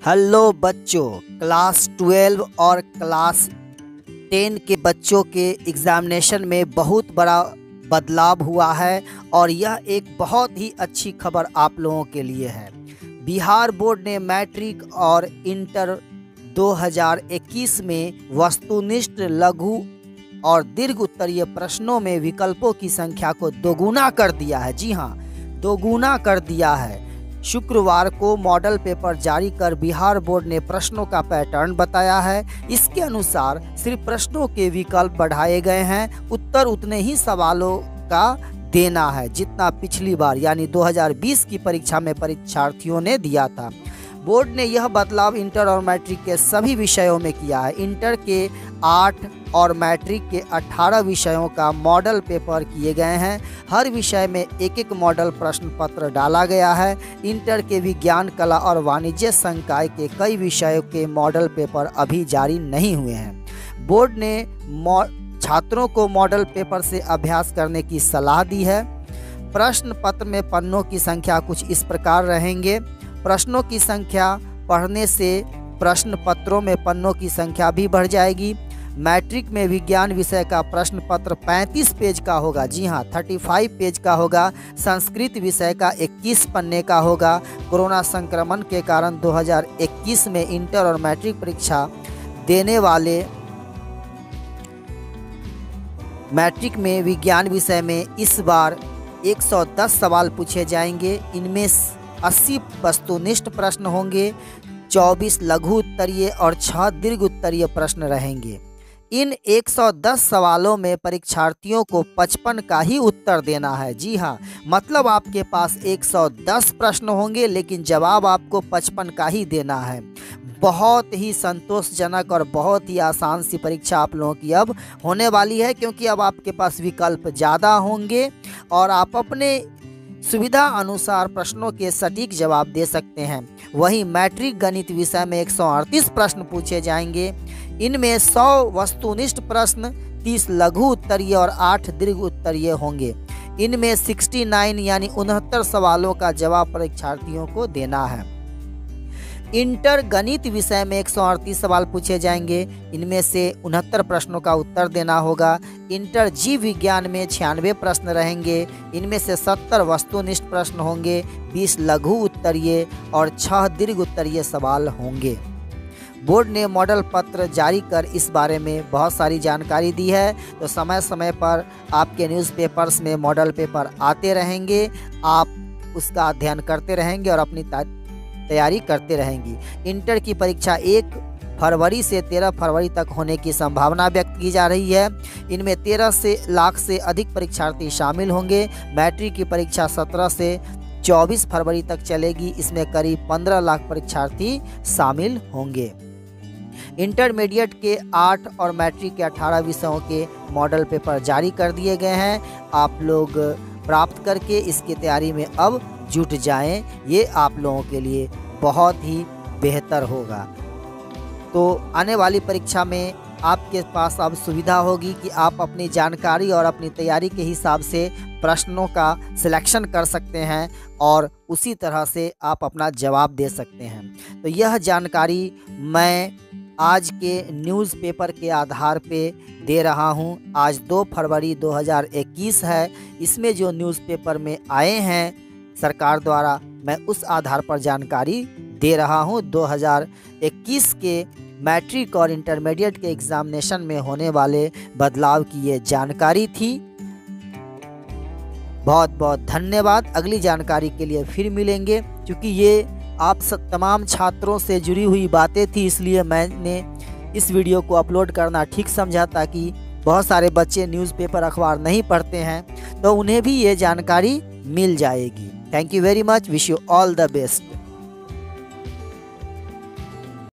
Hello बच्चों, class 12 और class 10 के बच्चों के एग्ज़ामिनेशन में बहुत बड़ा बदलाव हुआ है और यह एक बहुत ही अच्छी खबर आप लोगों के लिए है। बिहार बोर्ड ने मैट्रिक और इंटर 2021 में वस्तुनिष्ठ, लघु और दीर्घ उत्तरीय प्रश्नों में विकल्पों की संख्या को दोगुना कर दिया है। जी हाँ, दोगुना कर दिया है। शुक्रवार को मॉडल पेपर जारी कर बिहार बोर्ड ने प्रश्नों का पैटर्न बताया है। इसके अनुसार सिर्फ प्रश्नों के विकल्प बढ़ाए गए हैं। उत्तर उतने ही सवालों का देना है जितना पिछली बार यानी 2020 की परीक्षा में परीक्षार्थियों ने दिया था। बोर्ड ने यह बदलाव इंटर और मैट्रिक के सभी विषयों में किया है। इंटर के 8 और मैट्रिक के 18 विषयों का मॉडल पेपर किए गए हैं। हर विषय में एक एक मॉडल प्रश्न पत्र डाला गया है। इंटर के विज्ञान, कला और वाणिज्य संकाय के कई विषयों के मॉडल पेपर अभी जारी नहीं हुए हैं। बोर्ड ने छात्रों को मॉडल पेपर से अभ्यास करने की सलाह दी है। प्रश्न पत्र में पन्नों की संख्या कुछ इस प्रकार रहेंगे। प्रश्नों की संख्या बढ़ने से प्रश्न पत्रों में पन्नों की संख्या भी बढ़ जाएगी। मैट्रिक में विज्ञान विषय का प्रश्न पत्र 35 पेज का होगा। जी हाँ, 35 पेज का होगा। संस्कृत विषय का 21 पन्ने का होगा। कोरोना संक्रमण के कारण 2021 में इंटर और मैट्रिक परीक्षा देने वाले मैट्रिक में विज्ञान विषय में इस बार 110 सवाल पूछे जाएंगे। इनमें 80 वस्तुनिष्ठ प्रश्न होंगे, 24 लघु उत्तरीय और 6 दीर्घ उत्तरीय प्रश्न रहेंगे। इन 110 सवालों में परीक्षार्थियों को 55 का ही उत्तर देना है। जी हाँ, मतलब आपके पास 110 प्रश्न होंगे लेकिन जवाब आपको 55 का ही देना है। बहुत ही संतोषजनक और बहुत ही आसान सी परीक्षा आप लोगों की अब होने वाली है, क्योंकि अब आपके पास विकल्प ज़्यादा होंगे और आप अपने सुविधा अनुसार प्रश्नों के सटीक जवाब दे सकते हैं। वहीं मैट्रिक गणित विषय में 138 प्रश्न पूछे जाएंगे। इनमें 100 वस्तुनिष्ठ प्रश्न, 30 लघु उत्तरीय और 8 दीर्घ उत्तरीय होंगे। इनमें 69 यानी 69 सवालों का जवाब परीक्षार्थियों को देना है। इंटर गणित विषय में 138 सवाल पूछे जाएंगे। इनमें से 69 प्रश्नों का उत्तर देना होगा। इंटर जीव विज्ञान में 96 प्रश्न रहेंगे। इनमें से 70 वस्तुनिष्ठ प्रश्न होंगे, 20 लघु उत्तरीय और 6 दीर्घ उत्तरीय सवाल होंगे। बोर्ड ने मॉडल पत्र जारी कर इस बारे में बहुत सारी जानकारी दी है, तो समय समय पर आपके न्यूज़पेपर्स में मॉडल पेपर आते रहेंगे। आप उसका अध्ययन करते रहेंगे और अपनी तैयारी करते रहेंगी। इंटर की परीक्षा 1 फरवरी से 13 फरवरी तक होने की संभावना व्यक्त की जा रही है। इनमें 13 लाख से अधिक परीक्षार्थी शामिल होंगे। मैट्रिक की परीक्षा 17 से 24 फरवरी तक चलेगी। इसमें करीब 15 लाख परीक्षार्थी शामिल होंगे। इंटरमीडिएट के 8 और मैट्रिक के 18 विषयों के मॉडल पेपर जारी कर दिए गए हैं। आप लोग प्राप्त करके इसकी तैयारी में अब जुट जाएं। ये आप लोगों के लिए बहुत ही बेहतर होगा। तो आने वाली परीक्षा में आपके पास अब सुविधा होगी कि आप अपनी जानकारी और अपनी तैयारी के हिसाब से प्रश्नों का सिलेक्शन कर सकते हैं और उसी तरह से आप अपना जवाब दे सकते हैं। तो यह जानकारी मैं आज के न्यूज़पेपर के आधार पे दे रहा हूं। आज 2 फरवरी 2021 है। इसमें जो न्यूज़पेपर में आए हैं सरकार द्वारा, मैं उस आधार पर जानकारी दे रहा हूं। 2021 के मैट्रिक और इंटरमीडिएट के एग्जामिनेशन में होने वाले बदलाव की ये जानकारी थी। बहुत बहुत धन्यवाद। अगली जानकारी के लिए फिर मिलेंगे। क्योंकि ये आप सब तमाम छात्रों से जुड़ी हुई बातें थी, इसलिए मैंने इस वीडियो को अपलोड करना ठीक समझा, ताकि बहुत सारे बच्चे न्यूज़पेपर अखबार नहीं पढ़ते हैं तो उन्हें भी ये जानकारी मिल जाएगी। Thank you very much. Wish you all the best.